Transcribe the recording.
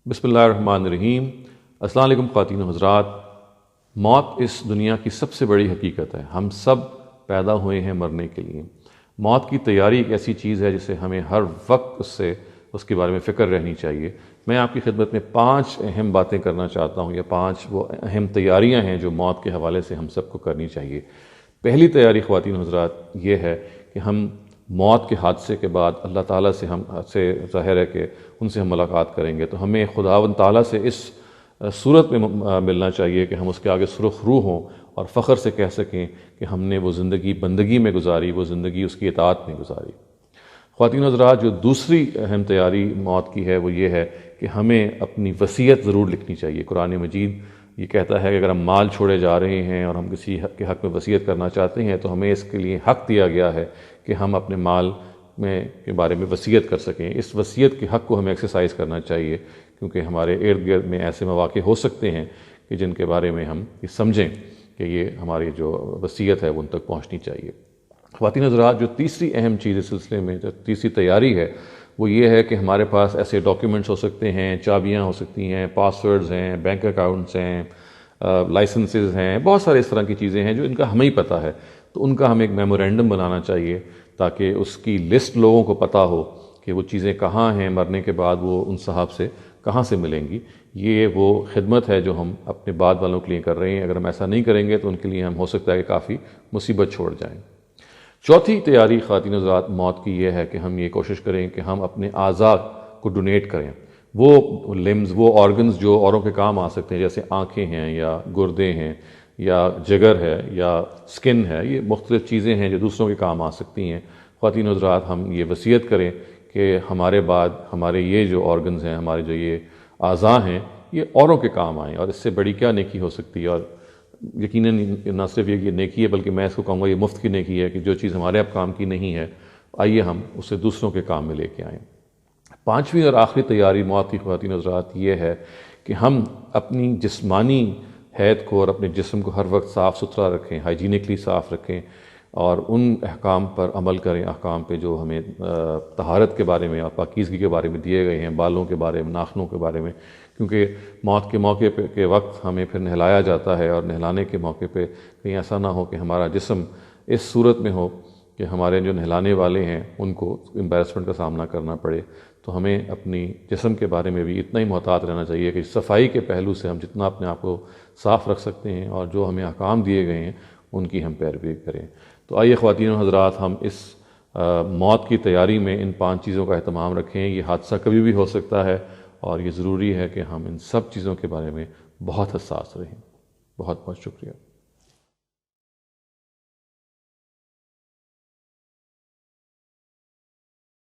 بسم اللہ الرحمن الرحیم۔ السلام علیکم خواتین و حضرات۔ موت اس دنیا کی سب سے بڑی حقیقت ہے۔ ہم سب پیدا ہوئے ہیں مرنے کے لیے۔ موت کی تیاری ایک ایسی چیز ہے جسے ہمیں ہر وقت اس کے بارے میں فکر رہنی چاہیے۔ میں آپ کی خدمت میں 5 اہم باتیں کرنا چاہتا ہوں، یا 5 وہ اہم تیاریاں ہیں جو موت کے حوالے سے ہم سب کو کرنی چاہیے۔ پہلی تیاری خواتین و حضرات یہ ہے کہ ہم موت کے حادثے کے بعد اللہ تعالیٰ سے ظاہر ہے کہ ان سے ہم ملاقات کریں گے، تو ہمیں خداوند تعالیٰ سے اس صورت میں ملنا چاہیے کہ ہم اس کے آگے سرخ روح ہوں اور فخر سے کہہ سکیں کہ ہم نے وہ زندگی بندگی میں گزاری، وہ زندگی اس کی اطاعت میں گزاری۔ خواتین و حضرات، جو دوسری اہم تیاری موت کی ہے وہ یہ ہے کہ ہمیں اپنی وصیت ضرور لکھنی چاہیے۔ قرآن مجید یہ کہتا ہے کہ اگر ہم مال چھوڑے جا رہے ہیں اور ہم کسی کے حق میں وصیت کرنا چاہتے ہیں تو ہمیں اس کے لیے حق دیا گیا ہے کہ ہم اپنے مال کے بارے میں وصیت کر سکیں۔ اس وصیت کے حق کو ہمیں ایکسرسائز کرنا چاہیے، کیونکہ ہمارے ارد گرد میں ایسے مواقع ہو سکتے ہیں کہ جن کے بارے میں ہم یہ سمجھیں کہ یہ ہماری جو وصیت ہے وہ ان تک پہنچنی چاہیے۔ خواتین حضرات، جو تیسری اہم چیز اس سلسلے میں جو تیسری تیاری ہے وہ یہ ہے کہ ہمارے پاس ایسے ڈاکیومنٹس ہو سکتے ہیں، چابیاں ہو سکتی ہیں، پاسورڈز ہیں، بینک اکاؤنٹس ہیں، لائسنسز ہیں، بہت سارے اس طرح کی چیزیں ہیں جو ان کا ہمیں ہی پتہ ہے، تو ان کا ہمیں ایک میمورینڈم بنانا چاہیے تاکہ اس کی لسٹ لوگوں کو پتہ ہو کہ وہ چیزیں کہاں ہیں، مرنے کے بعد وہ ان صاحب سے کہاں سے ملیں گی۔ یہ وہ خدمت ہے جو ہم اپنے بعد والوں کے لیے کر رہے ہیں۔ اگر ہم ایسا نہیں کریں گے تو ان کے لیے ہم ہو سکتا ہے کہ کافی مصیبت چھوڑ جائیں۔ چوتھی تیاری خواتین حضرات موت کی یہ ہے کہ ہم یہ کوشش کریں کہ ہم اپنے اعضاء کو ڈونیٹ کریں۔ وہ لمز، وہ آرگنز جو اوروں کے کام آ سکتے ہیں، جیسے آنکھیں ہیں یا گردے ہیں یا جگر ہے یا سکن ہے، یہ مختلف چیزیں ہیں جو دوسروں کے کام آ سکتی ہیں۔ خواتین حضرات، ہم یہ وصیت کریں کہ ہمارے بعد ہمارے یہ جو آرگنز ہیں، ہمارے جو یہ اعضاء ہیں، یہ اوروں کے کام آئیں، اور اس سے بڑی کیا نیکی ہو سکتی ہے۔ اور یقیناً نہ صرف یہ نیکی ہے بلکہ میں اس کو کہوں گا یہ مفت کی نیکی ہے کہ جو چیز ہمارے اب کام کی نہیں ہے، آئیے ہم اسے دوسروں کے کام میں لے کے آئیں۔ 5ویں اور آخری تیاری موت کی خواتین حضرات یہ ہے کہ ہم اپنی جسمانی حیثیت کو اور اپنے جسم کو ہر وقت صاف ستھرا رکھیں، ہائیجینکلی صاف رکھیں، اور ان احکام پر عمل کریں، احکام پہ جو ہمیں طہارت کے بارے میں اور پاکیزگی کے بارے میں دیے گئے ہیں، بالوں کے بارے میں، ناخنوں کے بارے میں، کیونکہ موت کے موقع پہ کے وقت ہمیں پھر نہلایا جاتا ہے، اور نہلانے کے موقع پہ کہیں ایسا نہ ہو کہ ہمارا جسم اس صورت میں ہو کہ ہمارے جو نہلانے والے ہیں ان کو امبیرسمنٹ کا سامنا کرنا پڑے۔ تو ہمیں اپنی جسم کے بارے میں بھی اتنا ہی محتاط رہنا چاہیے کہ صفائی کے پہلو سے ہم جتنا اپنے آپ کو صاف رکھ سکتے ہیں اور جو ہمیں احکام دیے گئے ہیں ان کی ہم پیروی کریں۔ تو آئیے خواتین و حضرات، ہم اس موت کی تیاری میں ان 5 چیزوں کا اہتمام رکھیں۔ یہ حادثہ کبھی بھی ہو سکتا ہے اور یہ ضروری ہے کہ ہم ان سب چیزوں کے بارے میں بہت حساس رہیں۔ بہت بہت شکریہ۔